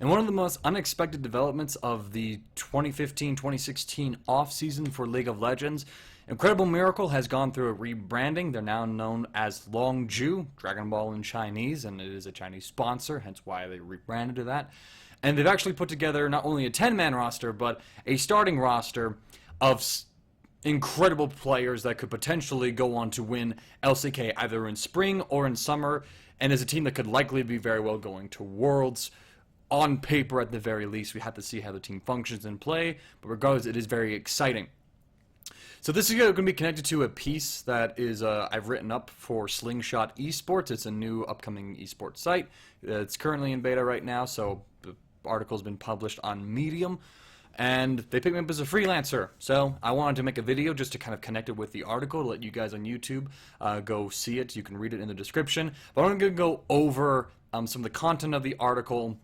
And one of the most unexpected developments of the 2015-2016 off-season for League of Legends, Incredible Miracle has gone through a rebranding. They're now known as Longzhu, Dragon Ball in Chinese, and it is a Chinese sponsor, hence why they rebranded to that. And they've actually put together not only a 10-man roster, but a starting roster of incredible players that could potentially go on to win LCK either in spring or in summer, and is a team that could likely be very well going to Worlds. On paper, at the very least, we have to see how the team functions and play, but regardless, it is very exciting. So this is going to be connected to a piece that is I've written up for Slingshot Esports. It's a new upcoming esports site. It's currently in beta right now, so the article's been published on Medium, and they picked me up as a freelancer. So I wanted to make a video just to kind of connect it with the article to let you guys on YouTube go see it. You can read it in the description. But I'm going to go over some of the content of the article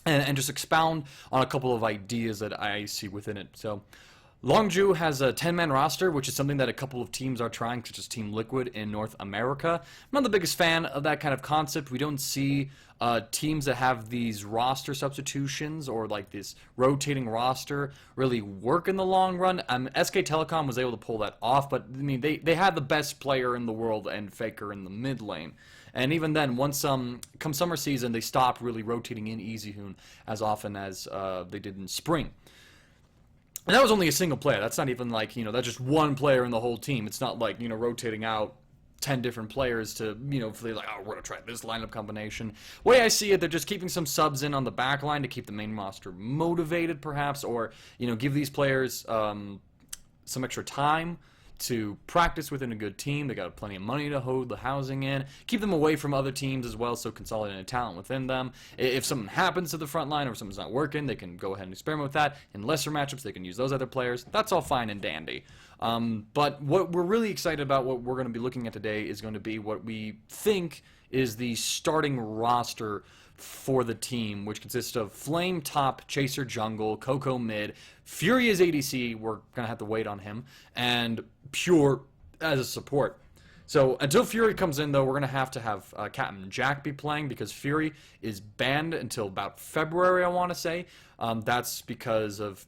and just expound on a couple of ideas that I see within it. So Longzhu has a 10-man roster, which is something that a couple of teams are trying, such as Team Liquid in North America. I'm not the biggest fan of that kind of concept. We don't see teams that have these roster substitutions or like this rotating roster really work in the long run. SK Telecom was able to pull that off, but I mean they had the best player in the world and Faker in the mid lane. And even then, once come summer season, they stopped really rotating in Easyhoon as often as they did in spring. And that was only a single player. That's not even like, that's just one player in the whole team. It's not like, rotating out 10 different players to, if they're like, oh, we're going to try this lineup combination. The way I see it, they're just keeping some subs in on the back line to keep the main roster motivated, perhaps, or, give these players some extra time to practice within a good team. They got plenty of money to hold the housing in. Keep them away from other teams as well, so consolidating talent within them. If something happens to the front line or something's not working, they can go ahead and experiment with that. In lesser matchups, they can use those other players. That's all fine and dandy. But what we're really excited about, what we're going to be looking at today, is going to be what we think is the starting roster for the team, which consists of Flame top, Chaser jungle, Coco mid, Fury is ADC, we're going to have to wait on him, and Pure as a support. So until Fury comes in, though, we're going to have Captain Jack be playing, because Fury is banned until about February, I want to say. That's because of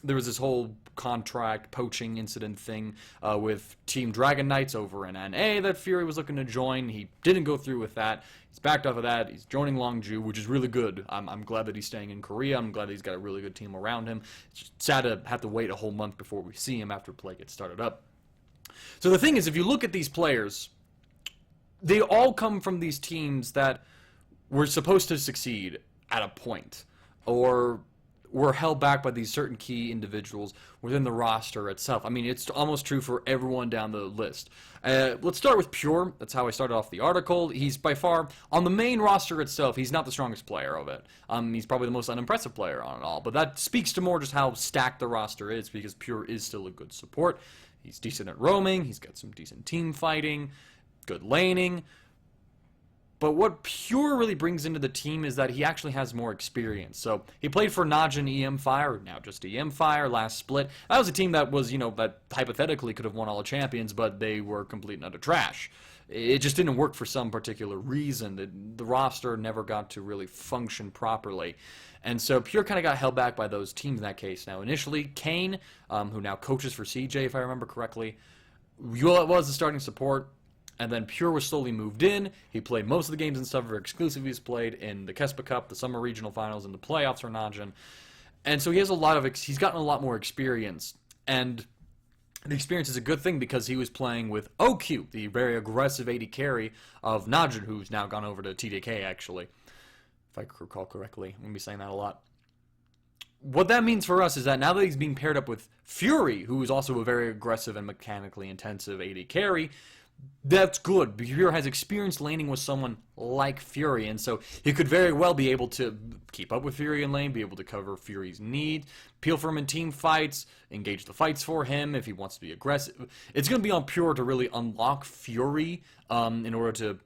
there was this whole contract poaching incident thing with Team Dragon Knights over in NA that Fury was looking to join. He didn't go through with that. He's backed off of that. He's joining Longzhu, which is really good. I'm glad that he's staying in Korea. I'm glad that he's got a really good team around him. It's just sad to have to wait a whole month before we see him after play gets started up. So the thing is, if you look at these players, they all come from these teams that were supposed to succeed at a point, or were held back by these certain key individuals within the roster itself. I mean, it's almost true for everyone down the list. Let's start with Pure. That's how I started off the article. He's by far, on the main roster itself, he's not the strongest player of it. He's probably the most unimpressive player on it all. But that speaks to more just how stacked the roster is, because Pure is still a good support. He's decent at roaming. He's got some decent team fighting, good laning. But what Pure really brings into the team is that he actually has more experience. So he played for Najin EM Fire, now just EM Fire, last split. That was a team that was, that hypothetically could have won all the champions, but they were complete and utter trash. It just didn't work for some particular reason. The roster never got to really function properly. And so Pure kind of got held back by those teams in that case. Now, initially, Kane, who now coaches for CJ, if I remember correctly, was the starting support. And then Pure was slowly moved in. He played most of the games in Summer exclusively. He's played in the Kespa Cup, the Summer Regional Finals, and the playoffs for Najin. And so he has he's gotten a lot more experience. And the experience is a good thing, because he was playing with OQ, the very aggressive AD carry of Najin, who's now gone over to TDK, actually. If I recall correctly. I'm going to be saying that a lot. What that means for us is that now that he's being paired up with Fury, who is also a very aggressive and mechanically intensive AD carry, that's good. Pure has experience laning with someone like Fury, and so he could very well be able to keep up with Fury in lane, be able to cover Fury's needs, peel for him in team fights, engage the fights for him if he wants to be aggressive. It's going to be on Pure to really unlock Fury in order to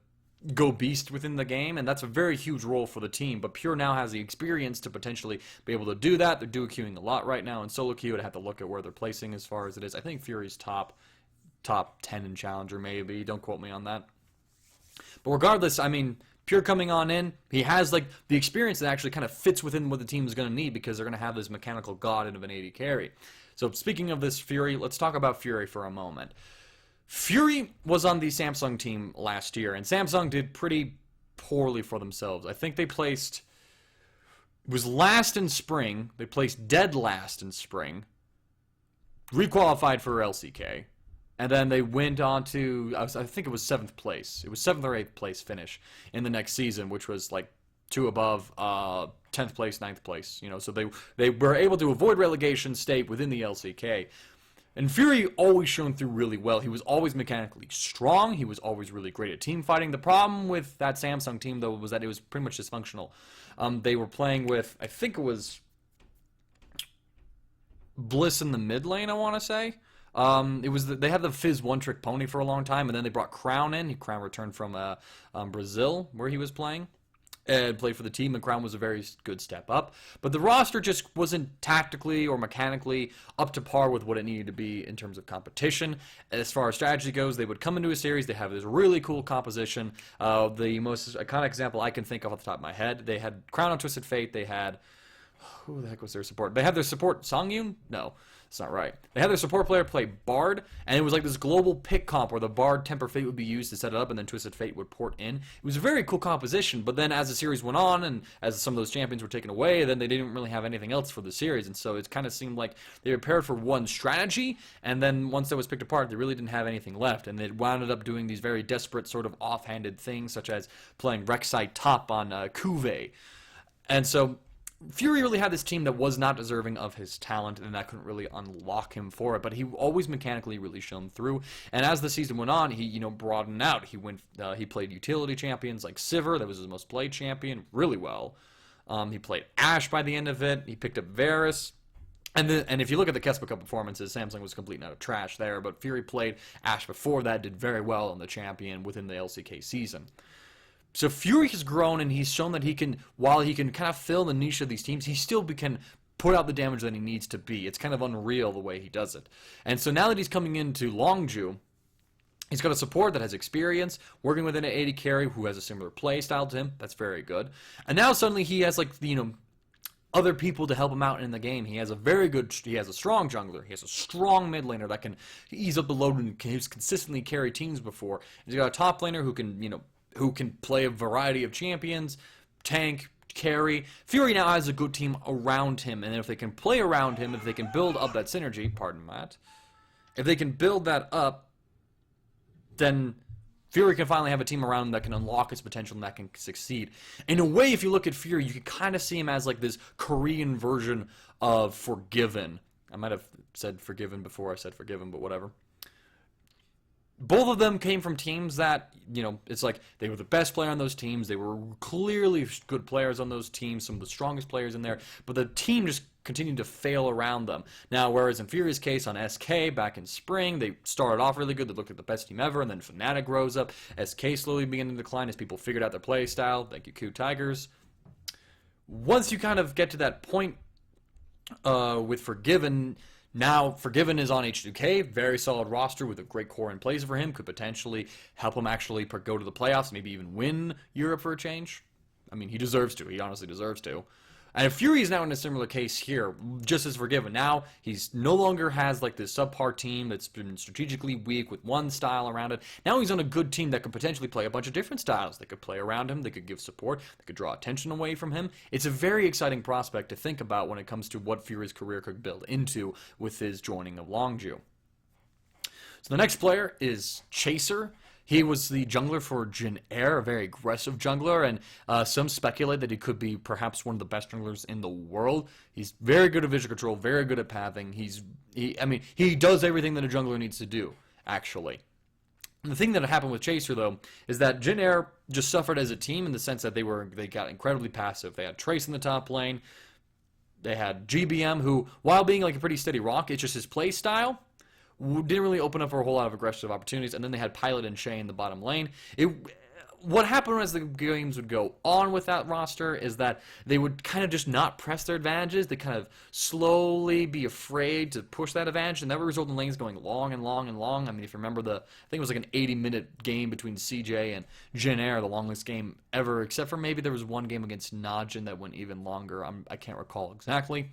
go beast within the game, and that's a very huge role for the team. But Pure now has the experience to potentially be able to do that. They're duo queuing a lot right now in solo queue. I'd have to look at where they're placing as far as it is. I think Fury's top 10 in Challenger, maybe. Don't quote me on that. But regardless, I mean, Pure coming on in, he has like the experience that actually kind of fits within what the team is going to need because they're going to have this mechanical god of an AD carry. So speaking of this Fury, let's talk about Fury for a moment. Fury was on the Samsung team last year, and Samsung did pretty poorly for themselves. I think they placed, it was last in spring, they placed dead last in spring, requalified for LCK, and then they went on to, I think it was 7th place. It was 7th or 8th place finish in the next season, which was like 2 above 10th place, 9th place. You know, so they were able to avoid relegation, stay within the LCK. And Fury always shone through really well. He was always mechanically strong. He was always really great at team fighting. The problem with that Samsung team, though, was that it was pretty much dysfunctional. They were playing with, I think it was Bliss in the mid lane, I want to say. They had the Fizz one-trick pony for a long time, and then they brought Crown in. Crown returned from Brazil, where he was playing. And played for the team, and Crown was a very good step up. But the roster just wasn't tactically or mechanically up to par with what it needed to be in terms of competition. As far as strategy goes, they would come into a series, they have this really cool composition. The most iconic example I can think of off the top of my head, they had Crown on Twisted Fate, they had... Who the heck was their support? They had their support Songyun? No, that's not right. They had their support player play Bard, and it was like this global pick comp where the Bard Temper Fate would be used to set it up, and then Twisted Fate would port in. It was a very cool composition, but then as the series went on, and as some of those champions were taken away, then they didn't really have anything else for the series, and so it kind of seemed like they were prepared for one strategy, and then once that was picked apart, they really didn't have anything left, and they wound up doing these very desperate sort of offhanded things, such as playing Rek'Sai top on Kuve. And so Fury really had this team that was not deserving of his talent, and that couldn't really unlock him for it. But he always mechanically really shone through. And as the season went on, he broadened out. He played utility champions like Sivir, that was his most played champion, really well. He played Ashe by the end of it. He picked up Varus. And if you look at the Kespa Cup performances, Samsung was complete and utter trash there. But Fury played Ashe before that, did very well on the champion within the LCK season. So Fury has grown, and he's shown that he can, while he can kind of fill the niche of these teams, he still can put out the damage that he needs to be. It's kind of unreal the way he does it. And so now that he's coming into Longzhu, he's got a support that has experience, working with an AD carry who has a similar play style to him. That's very good. And now suddenly he has, like, other people to help him out in the game. He has a strong jungler. He has a strong mid laner that can ease up the load and can consistently carry teams before. He's got a top laner who can play a variety of champions, tank, carry. Fury now has a good team around him, and if they can play around him, if they can build up that synergy, pardon that, if they can build that up, then Fury can finally have a team around him that can unlock his potential and that can succeed. In a way, if you look at Fury, you can kind of see him as like this Korean version of Forgiven. I might have said Forgiven before I said Forgiven, but whatever. Both of them came from teams that, it's like they were the best player on those teams. They were clearly good players on those teams, some of the strongest players in there, but the team just continued to fail around them. Now, whereas in Fury's case on SK back in spring, they started off really good. They looked like the best team ever, and then Fnatic rose up. SK slowly began to decline as people figured out their play style. Thank you, Coup Tigers. Once you kind of get to that point with Forgiven, now, Forgiven is on H2K, very solid roster with a great core in place for him, could potentially help him actually go to the playoffs, maybe even win Europe for a change. I mean, he deserves to. He honestly deserves to. And Fury is now in a similar case here, just as Forgiven. Now, he's no longer has like this subpar team that's been strategically weak with one style around it. Now he's on a good team that could potentially play a bunch of different styles. They could play around him, they could give support, they could draw attention away from him. It's a very exciting prospect to think about when it comes to what Fury's career could build into with his joining of Longzhu. So the next player is Chaser. He was the jungler for Jin Air, a very aggressive jungler, and some speculate that he could be perhaps one of the best junglers in the world. He's very good at vision control, very good at pathing. He does everything that a jungler needs to do, actually. And the thing that happened with Chaser, though, is that Jin Air just suffered as a team in the sense that they got incredibly passive. They had Trace in the top lane. They had GBM, who, while being like a pretty steady rock, it's just his play style didn't really open up for a whole lot of aggressive opportunities, and then they had Pilot and Shay in the bottom lane. what happened as the games would go on with that roster is that they would kind of just not press their advantages. They kind of slowly be afraid to push that advantage, and that would result in lanes going long and long and long. I mean, if you remember I think it was like an 80-minute game between CJ and Jin Air, the longest game ever, except for maybe there was one game against Najin that went even longer. I can't recall exactly.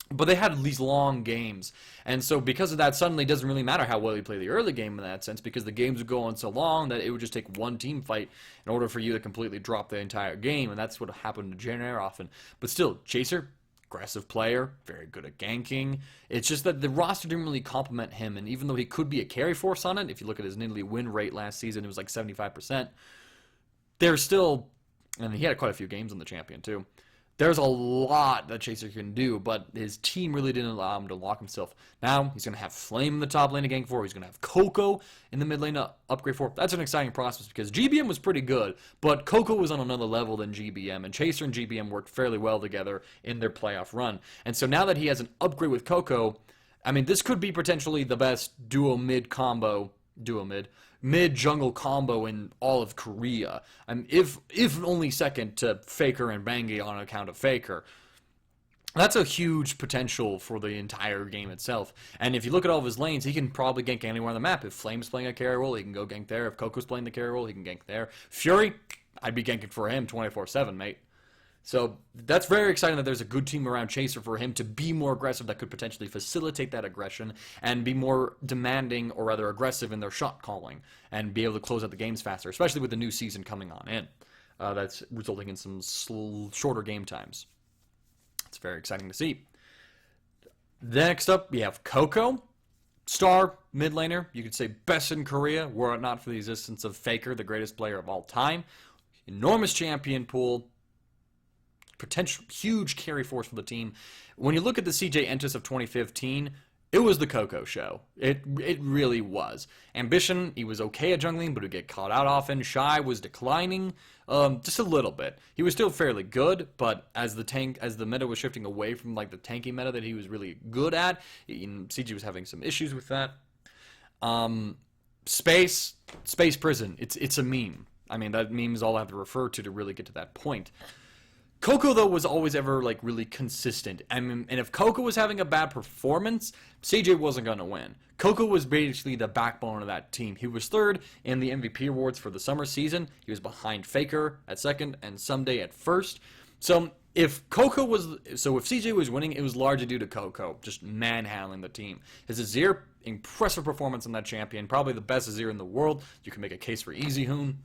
But they had these long games, and so because of that, suddenly it doesn't really matter how well you play the early game in that sense, because the games would go on so long that it would just take one team fight in order for you to completely drop the entire game, and that's what happened to Jin Air often. But still, Chaser, aggressive player, very good at ganking. It's just that the roster didn't really complement him, and even though he could be a carry force on it, if you look at his Nidalee win rate last season, it was like 75%, there's still, and he had quite a few games on the champion too. There's a lot that Chaser can do, but his team really didn't allow him to lock himself. Now, he's going to have Flame in the top lane to gank for. He's going to have Coco in the mid lane to upgrade for. That's an exciting process because GBM was pretty good, but Coco was on another level than GBM, and Chaser and GBM worked fairly well together in their playoff run. And so now that he has an upgrade with Coco, I mean, this could be potentially the best mid jungle combo in all of Korea. If only second to Faker and Bangi on account of Faker. That's a huge potential for the entire game itself. And if you look at all of his lanes, he can probably gank anywhere on the map. If Flame's playing a carry role, he can go gank there. If Coco's playing the carry role, he can gank there. Fury, I'd be ganking for him 24/7, mate. So that's very exciting that there's a good team around Chaser for him to be more aggressive that could potentially facilitate that aggression and be more demanding or rather aggressive in their shot calling and be able to close out the games faster, especially with the new season coming on in. That's resulting in some shorter game times. It's very exciting to see. Next up, we have Coco. Star mid laner, you could say best in Korea, were it not for the existence of Faker, the greatest player of all time. Enormous champion pool. Potential huge carry force for the team. When you look at the CJ Entus of 2015, it was the Coco show. It really was. Ambition, he was okay at jungling, but would get caught out often. Shy was declining just a little bit. He was still fairly good, but as the meta was shifting away from like the tanky meta that he was really good at, CJ was having some issues with that. Space Prison. It's a meme. I mean, that meme is all I have to refer to really get to that point. Coco, though, was always ever, like, really consistent. And if Coco was having a bad performance, CJ wasn't going to win. Coco was basically the backbone of that team. He was third in the MVP awards for the summer season. He was behind Faker at second and Someday at first. So if CJ was winning, it was largely due to Coco, just manhandling the team. His Azir, impressive performance on that champion, probably the best Azir in the world. You can make a case for Easy Hoon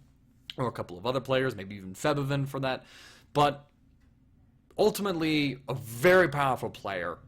or a couple of other players, maybe even Febiven for that. But ultimately, a very powerful player,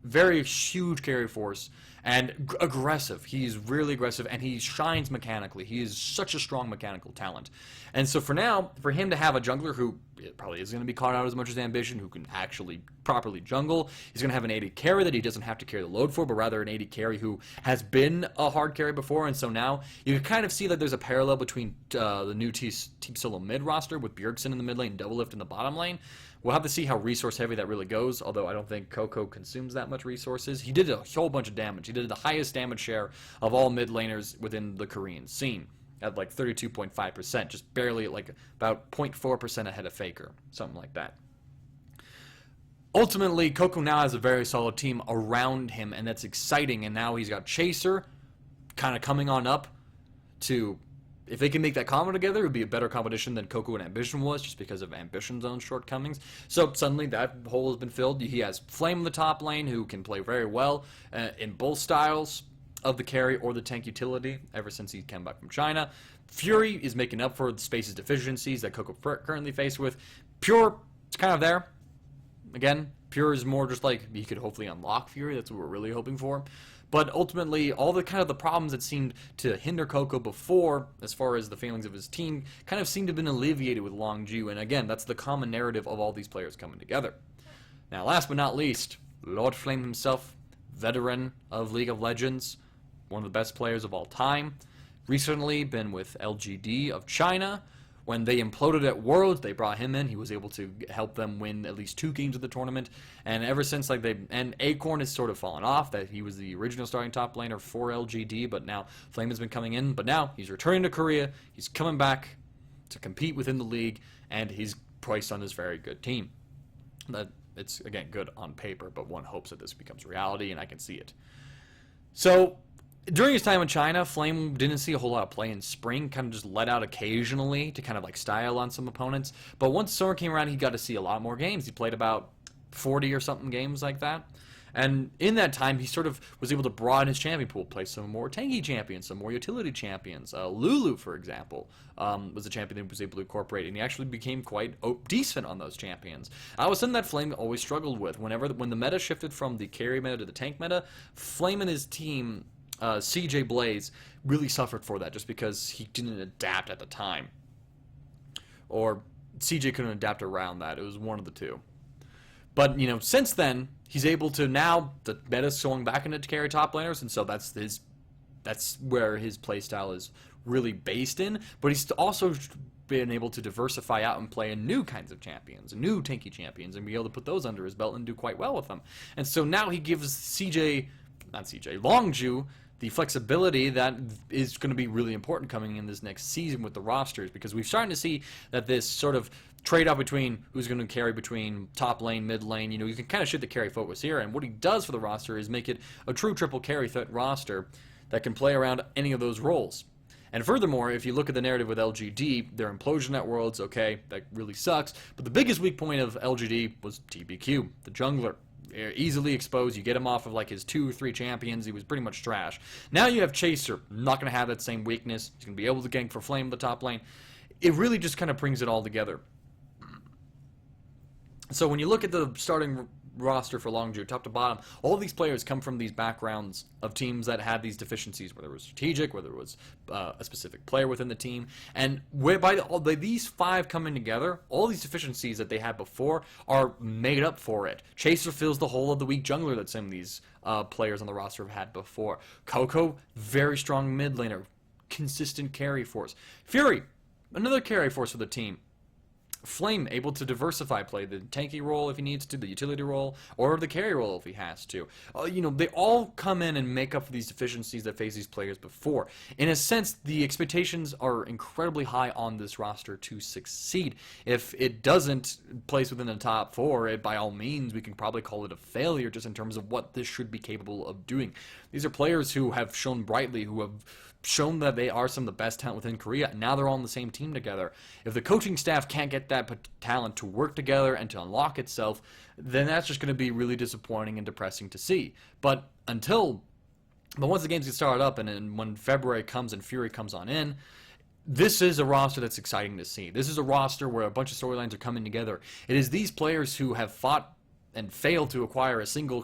very huge carry force, and aggressive. He's really aggressive, and he shines mechanically. He is such a strong mechanical talent. And so for now, for him to have a jungler who probably isn't going to be caught out as much as Ambition, who can actually properly jungle, he's going to have an AD carry that he doesn't have to carry the load for, but rather an AD carry who has been a hard carry before, and so now you can kind of see that there's a parallel between the new Team Solo mid roster with Bjergsen in the mid lane, Double Lift in the bottom lane. We'll have to see how resource heavy that really goes, although I don't think Coco consumes that much resources. He did a whole bunch of damage. He did the highest damage share of all mid laners within the Korean scene at like 32.5%, just barely like about 0.4% ahead of Faker, something like that. Ultimately, Coco now has a very solid team around him, and that's exciting, and now he's got Chaser kind of coming on up to... If they can make that combo together, it would be a better competition than Coco and Ambition was, just because of Ambition's own shortcomings. So suddenly that hole has been filled. He has Flame in the top lane, who can play very well in both styles of the carry or the tank utility ever since he came back from China. Fury is making up for the Space's deficiencies that Coco currently faced with. Pure, it's kind of there. Again, Pure is more just like he could hopefully unlock Fury. That's what we're really hoping for. But ultimately, all the kind of the problems that seemed to hinder Coco before, as far as the failings of his team, kind of seemed to have been alleviated with Longzhu. And again, that's the common narrative of all these players coming together. Now, last but not least, Lord Flame himself, veteran of League of Legends, one of the best players of all time. Recently been with LGD of China. When they imploded at Worlds, they brought him in. He was able to help them win at least 2 games of the tournament. And ever since, and Acorn has sort of fallen off. That he was the original starting top laner for LGD, but now Flame has been coming in. But now he's returning to Korea. He's coming back. to compete within the league, and he's priced on this very good team. That it's, again, good on paper, but one hopes that this becomes reality, and I can see it. So, during his time in China, Flame didn't see a whole lot of play in spring, kind of just let out occasionally to kind of like style on some opponents. But once summer came around, he got to see a lot more games. He played about 40 or something games like that. And in that time, he sort of was able to broaden his champion pool, play some more tanky champions, some more utility champions. Lulu, for example, was a champion that he was able to incorporate, and he actually became quite decent on those champions. I was something that Flame always struggled with. When the meta shifted from the carry meta to the tank meta, Flame and his team, CJ Blaze, really suffered for that just because he didn't adapt at the time. Or CJ couldn't adapt around that. It was one of the two. But, since then, he's able to now, the meta's swung back into carry top laners, and so that's where his playstyle is really based in. But he's also been able to diversify out and play in new kinds of champions, new tanky champions, and be able to put those under his belt and do quite well with them. And so now he gives Longzhu, the flexibility that is going to be really important coming in this next season with the rosters, because we're starting to see that this sort of trade-off between who's going to carry between top lane, mid lane, you can kind of shift the carry focus here, and what he does for the roster is make it a true triple carry threat roster that can play around any of those roles. And furthermore, if you look at the narrative with LGD, their implosion at Worlds, okay, that really sucks, but the biggest weak point of LGD was TBQ, the jungler. Easily exposed. You get him off of like his 2 or 3 champions. He was pretty much trash. Now you have Chaser. Not going to have that same weakness. He's going to be able to gank for Flame the top lane. It really just kind of brings it all together. So when you look at the starting roster for Longzhu, top to bottom, all these players come from these backgrounds of teams that had these deficiencies, whether it was strategic, whether it was a specific player within the team, and whereby these 5 coming together, all these deficiencies that they had before are made up for it. Chaser fills the hole of the weak jungler that some of these players on the roster have had before. Coco, very strong mid laner, consistent carry force. Fury, another carry force for the team. Flame, able to diversify, play the tanky role if he needs to, the utility role, or the carry role if he has to. They all come in and make up for these deficiencies that face these players before. In a sense, the expectations are incredibly high on this roster to succeed. If it doesn't place within the top 4, by all means, we can probably call it a failure just in terms of what this should be capable of doing. These are players who have shown brightly, who have shown that they are some of the best talent within Korea, and now they're all on the same team together. If the coaching staff can't get that talent to work together and to unlock itself, then that's just going to be really disappointing and depressing to see. But once the games get started up, and when February comes and Fury comes on in, this is a roster that's exciting to see. This is a roster where a bunch of storylines are coming together. It is these players who have fought and failed to acquire a single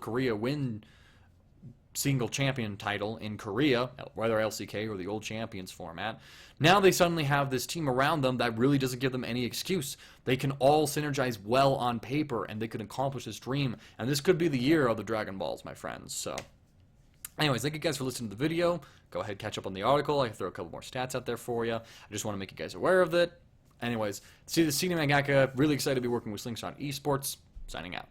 champion title in Korea, whether LCK or the old champions format. Now they suddenly have this team around them that really doesn't give them any excuse. They can all synergize well on paper, and they can accomplish this dream. And this could be the year of the Dragon Balls, my friends. So, anyways, thank you guys for listening to the video. Go ahead, catch up on the article. I can throw a couple more stats out there for you. I just want to make you guys aware of it. Anyways, see the Mangaka. Really excited to be working with Slingshot Esports. Signing out.